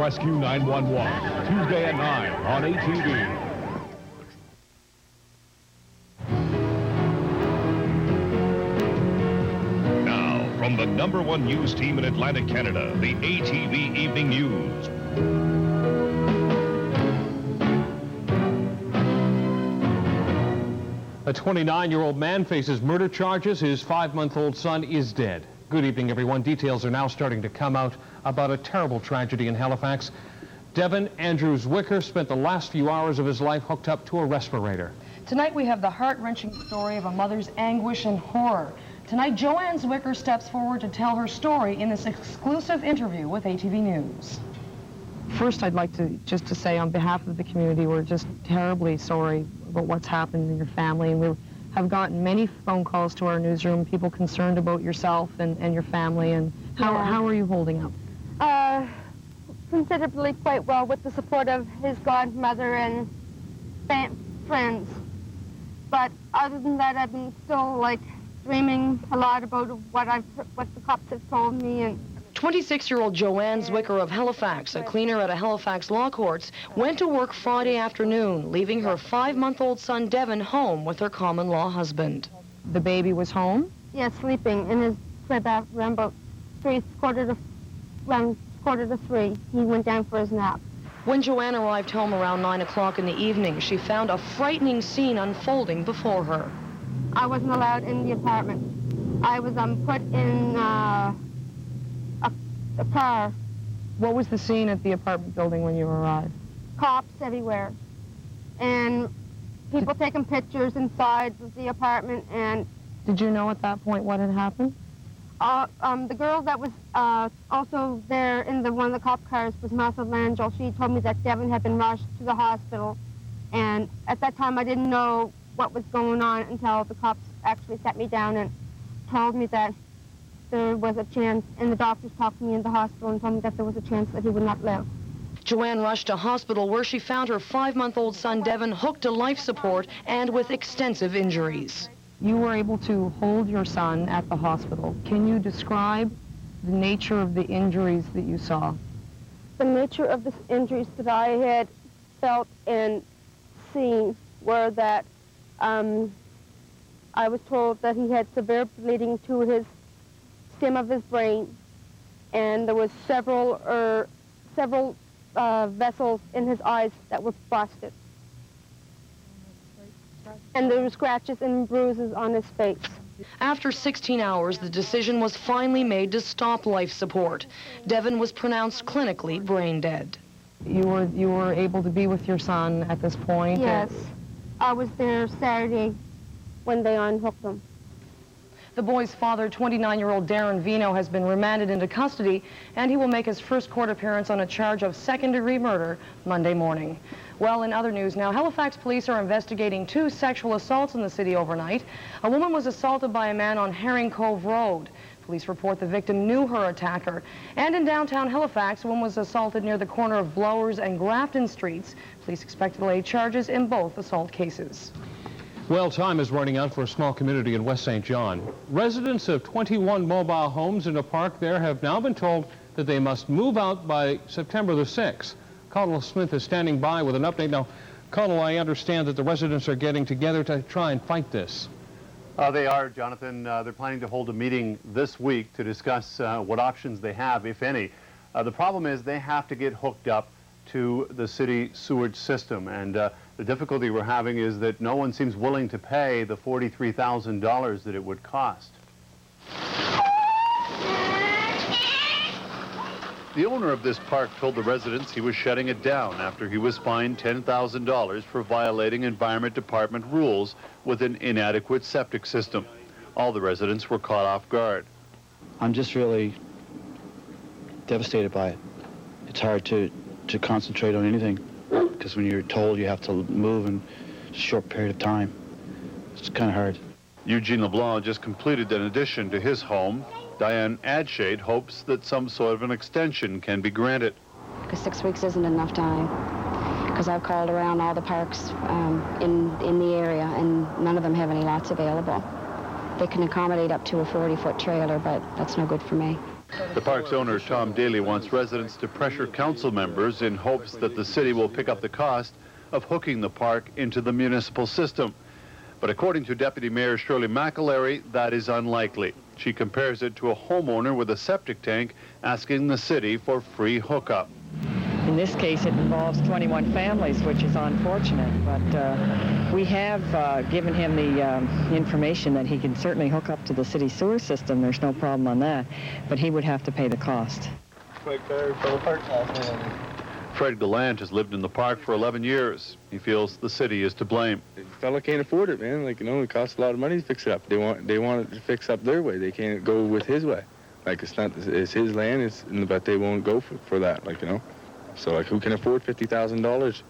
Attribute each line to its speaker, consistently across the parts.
Speaker 1: Rescue 911, Tuesday at 9 on ATV. Now, from the #1 news team in Atlantic, Canada, the ATV Evening News.
Speaker 2: A 29-year-old man faces murder charges. His 5-month-old son is dead. Good evening, everyone. Details are now starting to come out about a terrible tragedy in Halifax. Devin Andrews Wicker spent the last few hours of his life hooked up to a respirator.
Speaker 3: Tonight we have the heart-wrenching story of a mother's anguish and horror. Tonight, Joanne Zwicker steps forward to tell her story in this exclusive interview with ATV News. First, I'd like to say on behalf of the community, we're just terribly sorry about what's happened in your family. And we have gotten many phone calls to our newsroom, people concerned about yourself and your family. And how are you holding up?
Speaker 4: Considerably quite well, with the support of his godmother and friends. But other than that, I've been still dreaming a lot about what the cops have told me. And
Speaker 3: 26-year-old Joanne Zwicker of Halifax, a cleaner at a Halifax law courts, went to work Friday afternoon, leaving her 5-month-old son Devin home with her common-law husband. The baby was home?
Speaker 4: Yeah, sleeping in his crib around about quarter to 3. He went down for his nap.
Speaker 3: When Joanne arrived home around 9 o'clock in the evening, she found a frightening scene unfolding before her.
Speaker 4: I wasn't allowed in the apartment. I was put in a car.
Speaker 3: What was the scene at the apartment building when you arrived?
Speaker 4: Cops everywhere. And people taking pictures inside of the apartment. And
Speaker 3: did you know at that point what had happened?
Speaker 4: The girl that was also there in one of the cop cars was Martha Langell. She told me that Devin had been rushed to the hospital. And at that time, I didn't know what was going on until the cops actually sat me down and told me that there was a chance, and the doctors talked to me in the hospital and told me that there was a chance that he would not live.
Speaker 3: Joanne rushed to hospital where she found her 5-month-old son Devin hooked to life support and with extensive injuries. You were able to hold your son at the hospital. Can you describe the nature of the injuries that you saw?
Speaker 4: The nature of the injuries that I had felt and seen were that I was told that he had severe bleeding to his stem of his brain, and there was several vessels in his eyes that were busted. And there were scratches and bruises on his face. After 16 hours, the decision was finally made to stop life support. Devin was pronounced clinically brain dead.
Speaker 3: You were able to be with your son at this point?
Speaker 4: Yes. I was there Saturday when they unhooked him.
Speaker 3: The boy's father, 29-year-old Darren Vino, has been remanded into custody, and he will make his first court appearance on a charge of second-degree murder Monday morning. Well, in other news now, Halifax police are investigating 2 sexual assaults in the city overnight. A woman was assaulted by a man on Herring Cove Road. Police report the victim knew her attacker. And in downtown Halifax, a woman was assaulted near the corner of Blowers and Grafton Streets. Police expect to lay charges in both assault cases.
Speaker 2: Well, time is running out for a small community in West St. John. Residents of 21 mobile homes in a park there have now been told that they must move out by September the 6th. Connell Smith is standing by with an update. Now, Connell, I understand that the residents are getting together to try and fight this.
Speaker 5: They are, Jonathan. They're planning to hold a meeting this week to discuss what options they have, if any. The problem is they have to get hooked up to the city sewage system, and the difficulty we're having is that no one seems willing to pay the $43,000 that it would cost. The owner of this park told the residents he was shutting it down after he was fined $10,000 for violating Environment Department rules with an inadequate septic system. All the residents were caught off guard.
Speaker 6: I'm just really devastated by it. It's hard to concentrate on anything, because when you're told you have to move in a short period of time, it's kind of hard.
Speaker 5: Eugene LeBlanc just completed an addition to his home. Diane Adshade hopes that some sort of an extension can be granted.
Speaker 7: Because 6 weeks isn't enough time, because I've called around all the parks in the area, and none of them have any lots available. They can accommodate up to a 40-foot trailer, but that's no good for me.
Speaker 5: The park's owner, Tom Daly, wants residents to pressure council members in hopes that the city will pick up the cost of hooking the park into the municipal system. But according to Deputy Mayor Shirley McAlery, that is unlikely. She compares it to a homeowner with a septic tank asking the city for free hookup.
Speaker 8: In this case, it involves 21 families, which is unfortunate, but we have given him the information that he can certainly hook up to the city sewer system. There's no problem on that, but he would have to pay the cost.
Speaker 5: Fred Gallant has lived in the park for 11 years. He feels the city is to blame.
Speaker 9: The fellow can't afford it, man. Like, you know, it costs a lot of money to fix it up. They want it to fix up their way. They can't go with his way. Like, it's his land, but they won't go for that, like, you know. So, like, who can afford $50,000?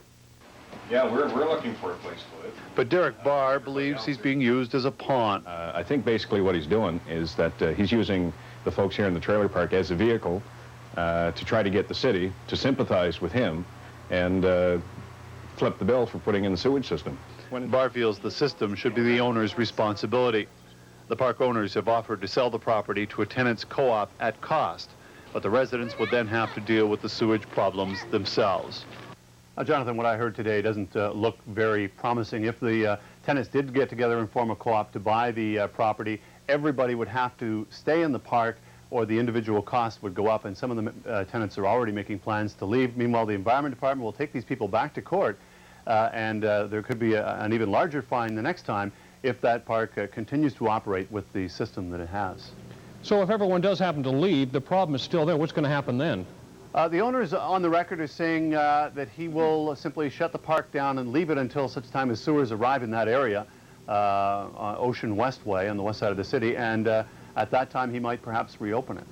Speaker 10: Yeah, we're looking for a place to live.
Speaker 5: But Derek Barr believes he's being used as a pawn.
Speaker 10: I think basically what he's doing is that he's using the folks here in the trailer park as a vehicle to try to get the city to sympathize with him and flip the bill for putting in the sewage system.
Speaker 5: Barr feels the system should be the owner's responsibility. The park owners have offered to sell the property to a tenant's co-op at cost, but the residents would then have to deal with the sewage problems themselves. Jonathan, what I heard today doesn't look very promising. If the tenants did get together and form a co-op to buy the property, everybody would have to stay in the park or the individual costs would go up, and some of the tenants are already making plans to leave. Meanwhile, the Environment Department will take these people back to court, and there could be an even larger fine the next time if that park continues to operate with the system that it has.
Speaker 2: So if everyone does happen to leave, the problem is still there. What's going to happen then?
Speaker 5: The owner is on the record is saying that he will simply shut the park down and leave it until such time as sewers arrive in that area, on Ocean Westway on the west side of the city, and at that time he might perhaps reopen it.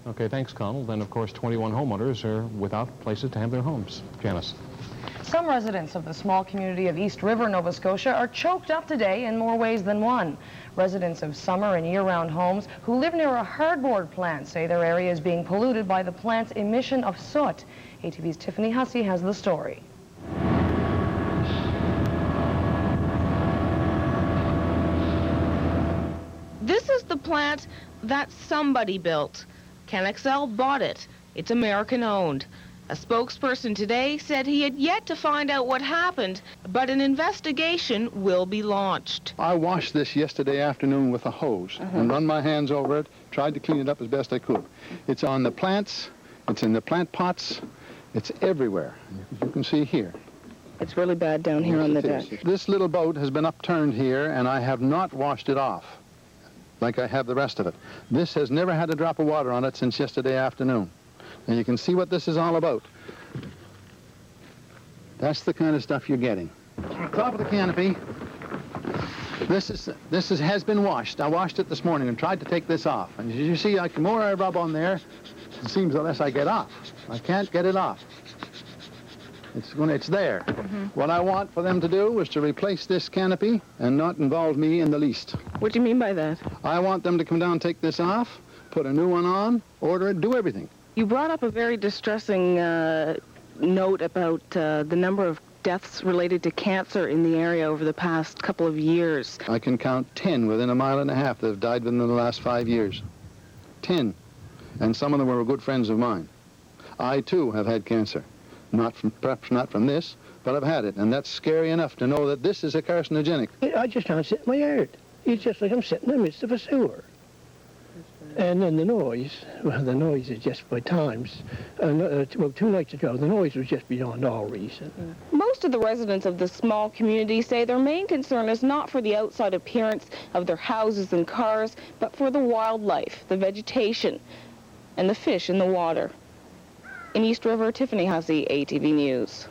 Speaker 2: Okay, thanks, Connell. Then, of course, 21 homeowners are without places to have their homes. Janice.
Speaker 3: Some residents of the small community of East River, Nova Scotia, are choked up today in more ways than one. Residents of summer and year-round homes who live near a hardboard plant say their area is being polluted by the plant's emission of soot. ATV's Tiffany Hussey has the story.
Speaker 11: This is the plant that somebody built. CanXL bought it. It's American-owned. A spokesperson today said he had yet to find out what happened, but an investigation will be launched.
Speaker 12: I washed this yesterday afternoon with a hose and run my hands over it, tried to clean it up as best I could. It's on the plants, it's in the plant pots, it's everywhere. You can see here.
Speaker 8: It's really bad down here on the deck.
Speaker 12: This little boat has been upturned here, and I have not washed it off like I have the rest of it. This has never had a drop of water on it since yesterday afternoon. And you can see what this is all about. That's the kind of stuff you're getting. On top of the canopy, this has been washed. I washed it this morning and tried to take this off. And as you see, the more I rub on there, it seems the less I get off. I can't get it off. It's there. What I want for them to do is to replace this canopy and not involve me in the least.
Speaker 8: What do you mean by that?
Speaker 12: I want them to come down, take this off, put a new one on, order it, do everything.
Speaker 8: You brought up a very distressing note about the number of deaths related to cancer in the area over the past couple of years.
Speaker 12: I can count 10 within a mile and a half that have died within the last 5 years. 10. And some of them were good friends of mine. I, too, have had cancer. Perhaps not from this, but I've had it. And that's scary enough to know that this is a carcinogenic.
Speaker 13: I just can't sit in my yard. It's just like I'm sitting in the midst of a sewer. And then the noise, well, the noise is just by times. Well, 2 nights ago, the noise was just beyond all reason.
Speaker 11: Most of the residents of the small community say their main concern is not for the outside appearance of their houses and cars, but for the wildlife, the vegetation, and the fish in the water. In East River, Tiffany Hussey, ATV News.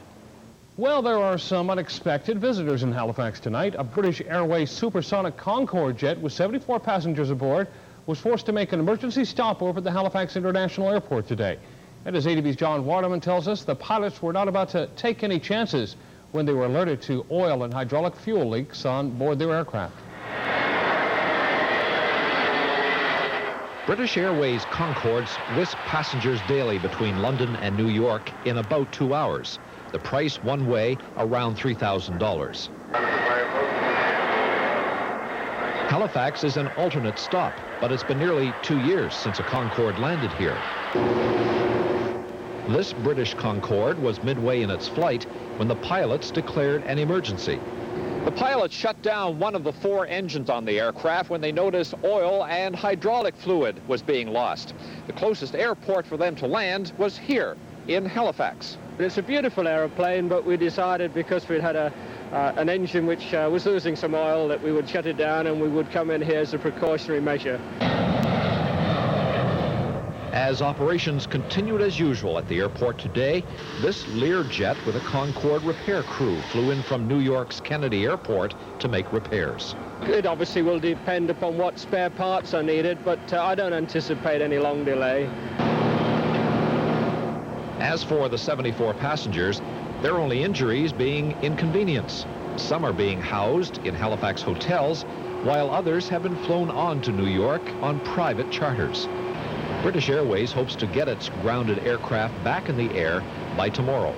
Speaker 2: Well, there are some unexpected visitors in Halifax tonight. A British Airways supersonic Concorde jet with 74 passengers aboard was forced to make an emergency stopover at the Halifax International Airport today. And as ATV's John Waterman tells us, the pilots were not about to take any chances when they were alerted to oil and hydraulic fuel leaks on board their aircraft.
Speaker 14: British Airways Concordes whisk passengers daily between London and New York in about 2 hours. The price one way, around $3,000. Halifax is an alternate stop, but it's been nearly 2 years since a Concorde landed here. This British Concorde was midway in its flight when the pilots declared an emergency. The pilots shut down one of the 4 engines on the aircraft when they noticed oil and hydraulic fluid was being lost. The closest airport for them to land was here in Halifax.
Speaker 15: It's a beautiful aeroplane, but we decided because we'd had an engine which was losing some oil that we would shut it down and we would come in here as a precautionary measure.
Speaker 14: As operations continued as usual at the airport today, this Learjet with a Concorde repair crew flew in from New York's Kennedy Airport to make repairs.
Speaker 15: It obviously will depend upon what spare parts are needed, but I don't anticipate any long delay.
Speaker 14: As for the 74 passengers, their only injuries being inconvenience. Some are being housed in Halifax hotels, while others have been flown on to New York on private charters. British Airways hopes to get its grounded aircraft back in the air by tomorrow.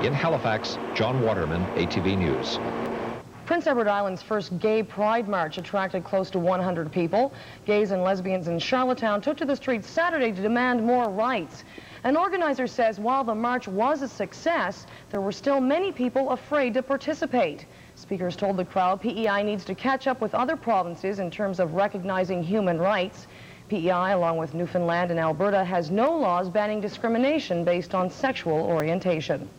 Speaker 14: In Halifax, John Waterman, ATV News.
Speaker 3: Prince Edward Island's first gay pride march attracted close to 100 people. Gays and lesbians in Charlottetown took to the streets Saturday to demand more rights. An organizer says while the march was a success, there were still many people afraid to participate. Speakers told the crowd PEI needs to catch up with other provinces in terms of recognizing human rights. PEI, along with Newfoundland and Alberta, has no laws banning discrimination based on sexual orientation.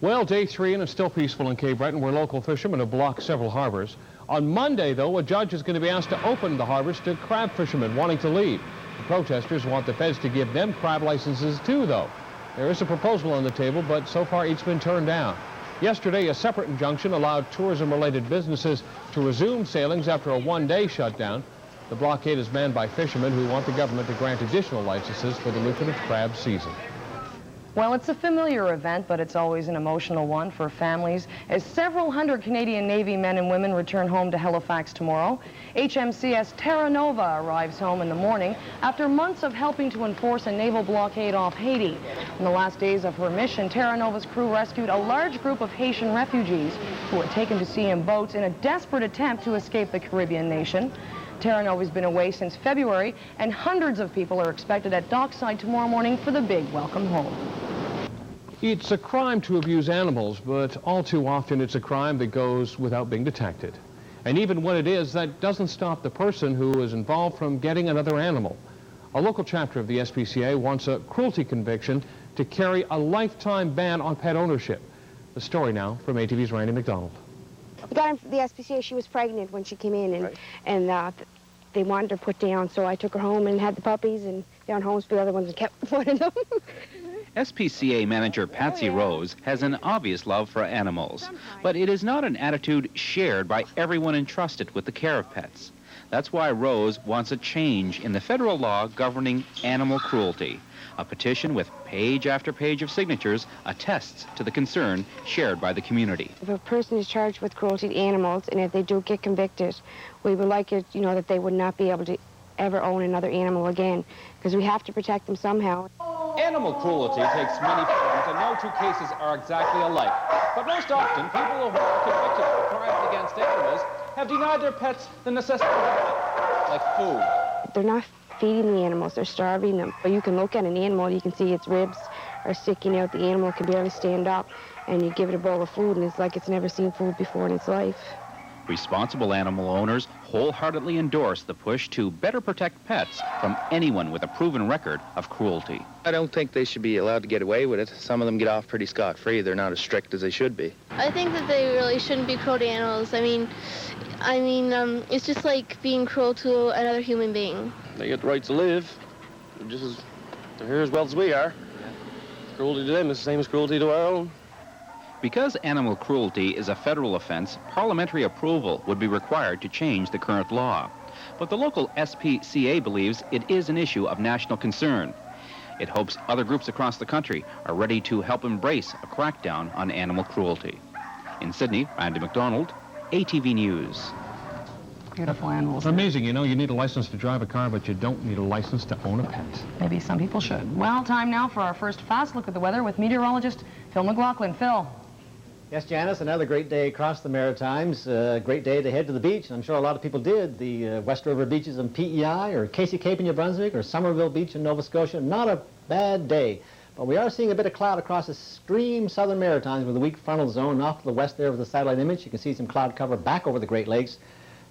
Speaker 2: Well, day 3 and it's still peaceful in Cape Breton, where local fishermen have blocked several harbors. On Monday, though, a judge is going to be asked to open the harbors to crab fishermen wanting to leave. The protesters want the feds to give them crab licenses too, though. There is a proposal on the table, but so far it's been turned down. Yesterday, a separate injunction allowed tourism-related businesses to resume sailings after a one-day shutdown. The blockade is manned by fishermen who want the government to grant additional licenses for the lucrative crab season.
Speaker 3: Well, it's a familiar event, but it's always an emotional one for families, as several hundred Canadian Navy men and women return home to Halifax tomorrow. HMCS Terra Nova arrives home in the morning after months of helping to enforce a naval blockade off Haiti. In the last days of her mission, Terra Nova's crew rescued a large group of Haitian refugees who were taken to sea in boats in a desperate attempt to escape the Caribbean nation. Terra Nova's been away since February, and hundreds of people are expected at dockside tomorrow morning for the big welcome home.
Speaker 2: It's a crime to abuse animals, but all too often it's a crime that goes without being detected. And even when it is, that doesn't stop the person who is involved from getting another animal. A local chapter of the SPCA wants a cruelty conviction to carry a lifetime ban on pet ownership. The story now from ATV's Randy McDonald.
Speaker 4: We got her from the SPCA. She was pregnant when she came in, and they wanted her put down, so I took her home and had the puppies, and down homes for the other ones and kept one of them.
Speaker 16: SPCA manager Patsy Rose has an obvious love for animals, but it is not an attitude shared by everyone entrusted with the care of pets. That's why Rose wants a change in the federal law governing animal cruelty. A petition with page after page of signatures attests to the concern shared by the community.
Speaker 4: If a person is charged with cruelty to animals, and if they do get convicted, we would like it, that they would not be able to ever own another animal again, because we have to protect them somehow.
Speaker 17: Animal cruelty takes many forms, and no two cases are exactly alike. But most often, people who are convicted for crimes against animals have denied their pets the necessity of life, like food.
Speaker 4: They're not feeding the animals, they're starving them. But you can look at an animal, you can see its ribs are sticking out, the animal can barely stand up, and you give it a bowl of food, and it's like it's never seen food before in its life.
Speaker 16: Responsible animal owners wholeheartedly endorse the push to better protect pets from anyone with a proven record of cruelty.
Speaker 18: I don't think they should be allowed to get away with it. Some of them get off pretty scot-free. They're not as strict as they should be.
Speaker 19: I think that they really shouldn't be cruel to animals. I mean, it's just like being cruel to another human being.
Speaker 18: They get the right to live. They're here as well as we are. Cruelty to them is the same as cruelty to our own.
Speaker 16: Because animal cruelty is a federal offense, parliamentary approval would be required to change the current law. But the local SPCA believes it is an issue of national concern. It hopes other groups across the country are ready to help embrace a crackdown on animal cruelty. In Sydney, Randy McDonald, ATV News.
Speaker 3: Beautiful animals.
Speaker 2: Amazing, you need a license to drive a car, but you don't need a license to own a pet.
Speaker 3: Maybe some people should. Well, time now for our first fast look at the weather with meteorologist Phil McLaughlin. Phil.
Speaker 20: Yes, Janice, another great day across the Maritimes. Great day to head to the beach, and I'm sure a lot of people did. The West River beaches in PEI, or Casey Cape in New Brunswick, or Somerville Beach in Nova Scotia. Not a bad day. But we are seeing a bit of cloud across the extreme southern Maritimes with a weak frontal zone. Off to the west there with the satellite image, you can see some cloud cover back over the Great Lakes,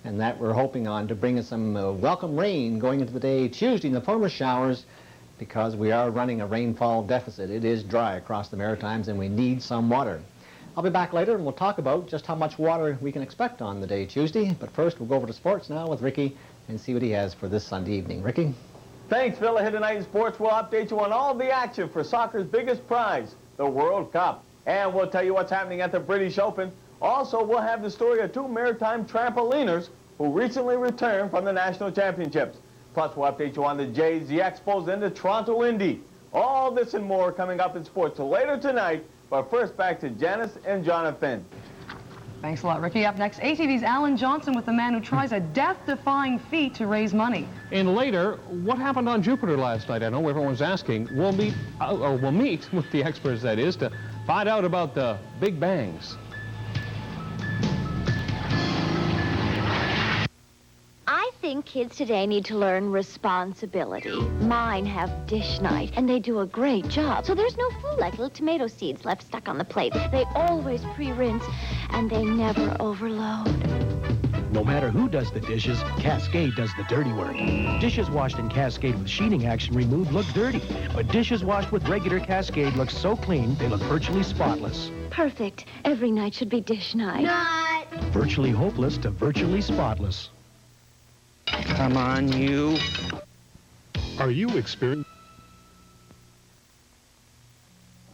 Speaker 20: and that we're hoping on to bring us some welcome rain going into the day Tuesday in the form of showers, because we are running a rainfall deficit. It is dry across the Maritimes, and we need some water. I'll be back later, and we'll talk about just how much water we can expect on the day Tuesday. But first, we'll go over to sports now with Ricky and see what he has for this Sunday evening. Ricky?
Speaker 21: Thanks, Phil. Ahead tonight in sports, we'll update you on all the action for soccer's biggest prize, the World Cup. And we'll tell you what's happening at the British Open. Also, we'll have the story of two maritime trampoliners who recently returned from the national championships. Plus, we'll update you on the Jays, the Expos, and the Toronto Indy. All this and more coming up in sports later tonight. But first, back to Janice and Jonathan.
Speaker 3: Thanks a lot, Ricky. Up next, ATV's Alan Johnson with the man who tries a death-defying feat to raise money.
Speaker 2: And later, what happened on Jupiter last night? I know everyone's asking. We'll meet with the experts, that is, to find out about the Big Bangs.
Speaker 22: I think kids today need to learn responsibility. Mine have dish night, and they do a great job. So there's no food like little tomato seeds left stuck on the plate. They always pre-rinse, and they never overload.
Speaker 23: No matter who does the dishes, Cascade does the dirty work. Dishes washed in Cascade with sheeting action removed look dirty, but dishes washed with regular Cascade look so clean they look virtually spotless.
Speaker 22: Perfect. Every night should be dish night. Not.
Speaker 23: Virtually hopeless to virtually spotless.
Speaker 24: Come on, you.
Speaker 23: Are you experiencing?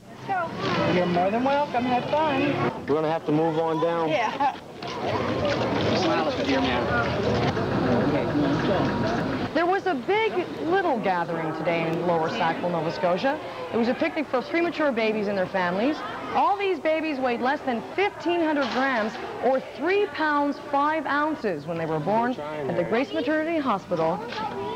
Speaker 24: Let's go. You're more than welcome. Have fun.
Speaker 21: We're going to have to move on down.
Speaker 24: Yeah.
Speaker 22: Smile at the dear man.
Speaker 3: There was a big little gathering today in Lower Sackville, Nova Scotia. It was a picnic for premature babies and their families. All these babies weighed less than 1,500 grams, or 3 pounds, 5 ounces when they were born at the Grace Maternity Hospital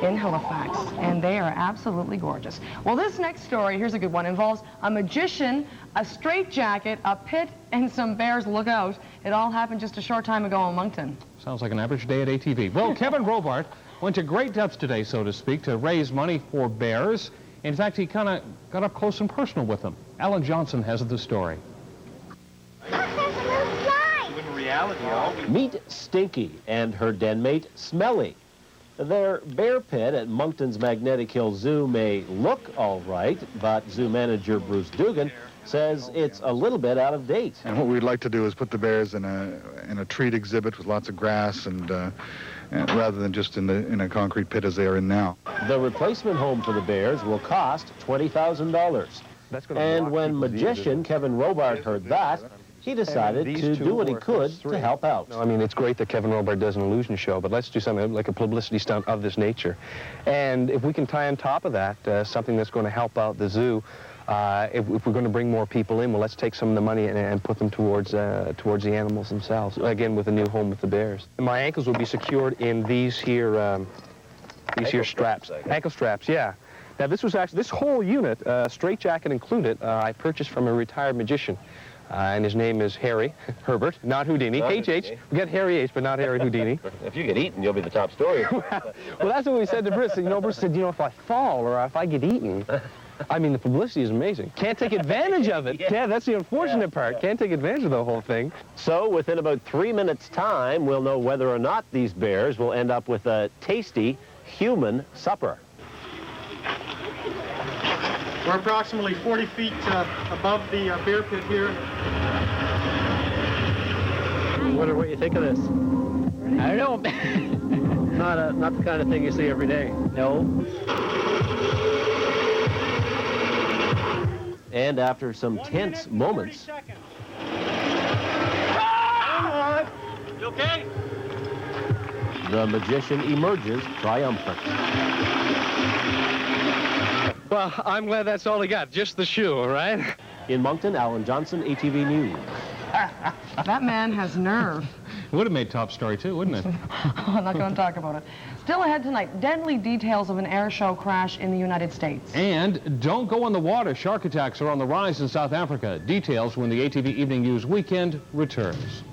Speaker 3: in Halifax. And they are absolutely gorgeous. Well, this next story, here's a good one, involves a magician, a straitjacket, a pit, and some bears. Look out. It all happened just a short time ago in Moncton.
Speaker 2: Sounds like an average day at ATV. Well, Kevin Robart went to great depths today, so to speak, to raise money for bears. In fact, he kind of got up close and personal with them. Alan Johnson has the story.
Speaker 25: Meet Stinky and her den mate, Smelly. Their bear pit at Moncton's Magnetic Hill Zoo may look all right, but zoo manager Bruce Dugan says it's a little bit out of date.
Speaker 26: And what we'd like to do is put the bears in a treat exhibit with lots of grass and rather than just in a concrete pit as they are in now.
Speaker 25: The replacement home for the bears will cost $20,000. And when magician Kevin Robart heard that, he decided to do what he could to help out.
Speaker 27: I mean, it's great that Kevin Robart does an illusion show, but let's do something like a publicity stunt of this nature. And if we can tie on top of that something that's going to help out the zoo, if we're going to bring more people in, well, let's take some of the money and put them towards the animals themselves. Again, with a new home with the bears. My ankles will be secured in these here straps. Ankle straps, yeah. Now, this was actually, this whole unit, straitjacket included, I purchased from a retired magician. And his name is Harry Herbert, not Houdini. H.H. We got Harry H., but not Harry Houdini.
Speaker 25: If you get eaten, you'll be the top story.
Speaker 27: Well, that's what we said to Bruce. You know, Bruce said, you know, if I fall or if I get eaten, I mean, the publicity is amazing. Can't take advantage of it. Yeah, that's the unfortunate part. Can't take advantage of the whole thing.
Speaker 25: So within about 3 minutes' time, we'll know whether or not these bears will end up with a tasty human supper.
Speaker 28: We're approximately 40 feet above the bear pit here.
Speaker 25: What do you think of this?
Speaker 28: I don't know.
Speaker 25: Not the kind of thing you see every day.
Speaker 28: No.
Speaker 25: And after some tense moments,
Speaker 28: You okay?
Speaker 25: the magician emerges triumphant.
Speaker 27: Well, I'm glad that's all he got, just the shoe, all right?
Speaker 25: In Moncton, Alan Johnson, ATV News.
Speaker 3: That man has nerve.
Speaker 2: Would have made top story too, wouldn't it?
Speaker 3: I'm not going to talk about it. Still ahead tonight, deadly details of an air show crash in the United States.
Speaker 2: And don't go in the water. Shark attacks are on the rise in South Africa. Details when the ATV Evening News Weekend returns.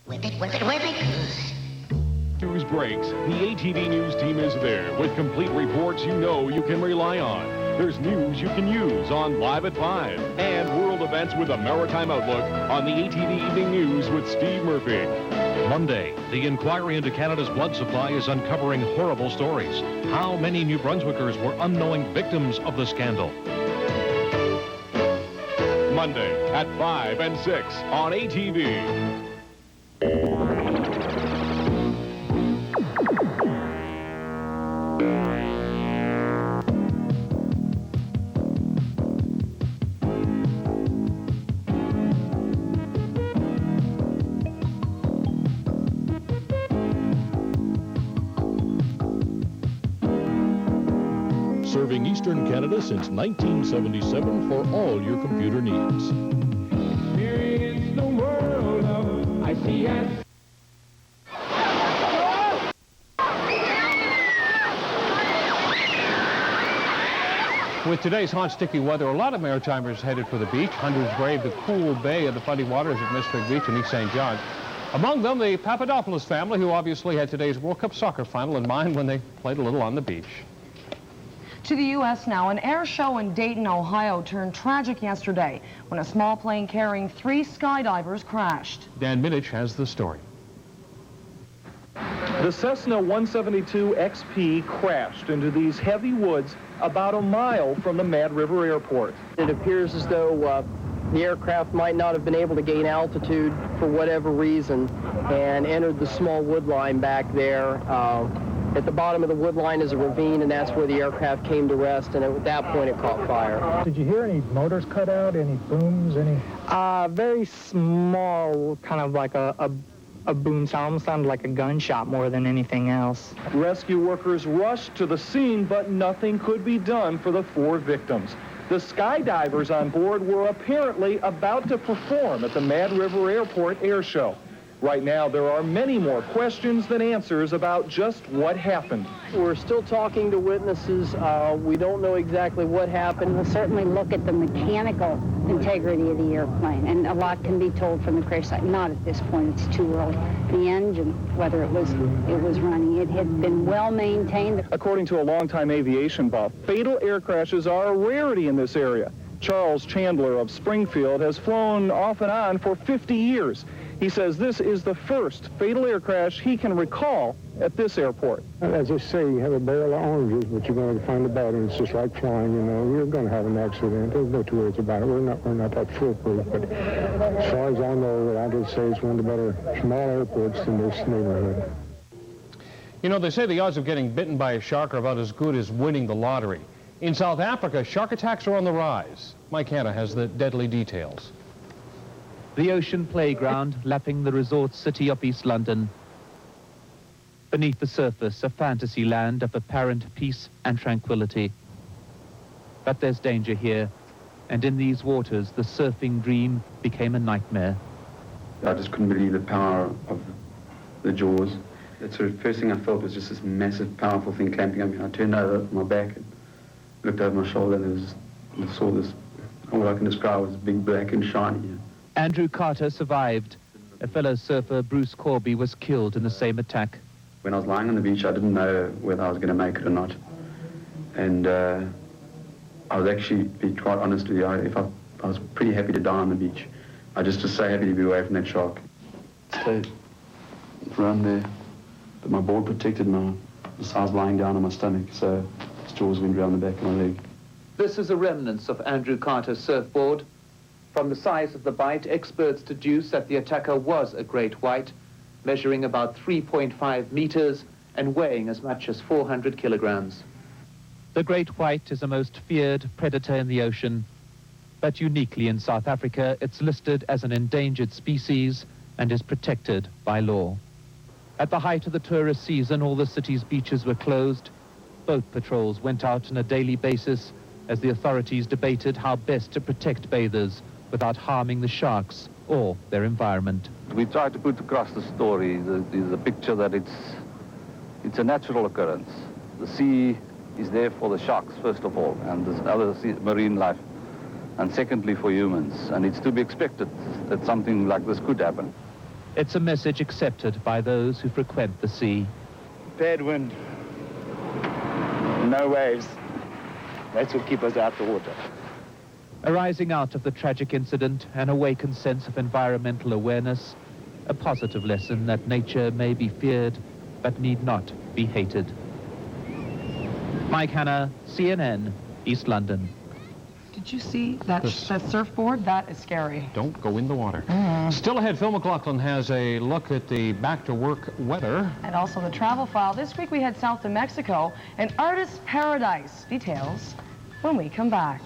Speaker 1: Whip it, whip it, whip it.
Speaker 5: News breaks. The ATV News team is there with complete reports you know you can rely on. There's news you can use on Live at 5 and world events with a maritime outlook on the ATV Evening News with Steve Murphy.
Speaker 6: Monday, the inquiry into Canada's blood supply is uncovering horrible stories. How many New Brunswickers were unknowing victims of the scandal?
Speaker 5: Monday at 5 and 6 on ATV.
Speaker 7: Serving Eastern Canada since 1977 for all your computer needs.
Speaker 1: Experience the world of ICS.
Speaker 2: With today's hot, sticky weather, a lot of maritimers headed for the beach. Hundreds brave the cool bay of the Fundy Waters at Mystic Beach in East St. John. Among them, the Papadopoulos family, who obviously had today's World Cup soccer final in mind when they played a little on the beach.
Speaker 3: To the U.S. now, an air show in Dayton, Ohio turned tragic yesterday when a small plane carrying 3 skydivers crashed.
Speaker 2: Dan Minich has the story.
Speaker 8: The Cessna 172 XP crashed into these heavy woods about a mile from the Mad River Airport.
Speaker 9: It appears as though the aircraft might not have been able to gain altitude for whatever reason and entered the small wood line back there. At the bottom of the wood line is a ravine, and that's where the aircraft came to rest, and at that point it caught fire.
Speaker 28: Did you hear any motors cut out, any booms, any?
Speaker 10: Very small, kind of like a boom sound, almost sounded like a gunshot more than anything else.
Speaker 8: Rescue workers rushed to the scene, but nothing could be done for the 4 victims. The skydivers on board were apparently about to perform at the Mad River Airport Air Show. Right now, there are many more questions than answers about just what happened.
Speaker 9: We're still talking to witnesses. We don't know exactly what happened.
Speaker 12: We'll certainly look at the mechanical integrity of the airplane, and a lot can be told from the crash site. Not at this point, it's too early. The engine, whether it was running, it had been well maintained.
Speaker 8: According to a longtime aviation buff, fatal air crashes are a rarity in this area. Charles Chandler of Springfield has flown off and on for 50 years. He says this is the first fatal air crash he can recall at this airport.
Speaker 29: As I say, you have a barrel of oranges, but you're going to find the battery. It's just like flying, you know. You're going to have an accident. There's no two ways about it. We're not that foolproof, but as far as I know, I would say it's one of the better small airports in this neighborhood.
Speaker 2: You know, they say the odds of getting bitten by a shark are about as good as winning the lottery. In South Africa, shark attacks are on the rise. Mike Hanna has the deadly details.
Speaker 16: The ocean playground lapping the resort city of East London. Beneath the surface, a fantasy land of apparent peace and tranquility. But there's danger here, and in these waters, the surfing dream became a nightmare.
Speaker 30: I just couldn't believe the power of the jaws. The sort of first thing I felt was just this massive, powerful thing clamping on me. I turned over my back and looked over my shoulder, and I saw this, all I can describe was big, black and shiny.
Speaker 16: Andrew Carter survived. A fellow surfer, Bruce Corby, was killed in the same attack.
Speaker 30: When I was lying on the beach, I didn't know whether I was going to make it or not. And I was actually, to be quite honest with you, I was pretty happy to die on the beach. I just was so happy to be away from that shark. Stayed around there, but my board protected me. So I was lying down on my stomach, so his jaws went around the back of my leg.
Speaker 16: This is the remnants of Andrew Carter's surfboard. From the size of the bite, experts deduce that the attacker was a great white, measuring about 3.5 meters and weighing as much as 400 kilograms. The great white is a most feared predator in the ocean, but uniquely in South Africa, it's listed as an endangered species and is protected by law. At the height of the tourist season, all the city's beaches were closed.
Speaker 4: Boat patrols went out on a daily basis as the authorities debated how best to protect bathers without harming the sharks or their environment.
Speaker 11: We try to put across the story, the picture that it's a natural occurrence. The sea is there for the sharks, first of all, and there's other marine life, and secondly for humans. And it's to be expected that something like this could happen.
Speaker 4: It's a message accepted by those who frequent the sea.
Speaker 13: Bad wind, no waves. That's what keeps us out the water.
Speaker 4: Arising out of the tragic incident, an awakened sense of environmental awareness, a positive lesson that nature may be feared but need not be hated. Mike Hanna, CNN, East London.
Speaker 3: Did you see that surfboard? That is scary.
Speaker 2: Don't go in the water. Still ahead, Phil McLaughlin has a look at the back-to-work weather.
Speaker 3: And also the travel file. This week we head south to Mexico, an artist's paradise. Details when we come back.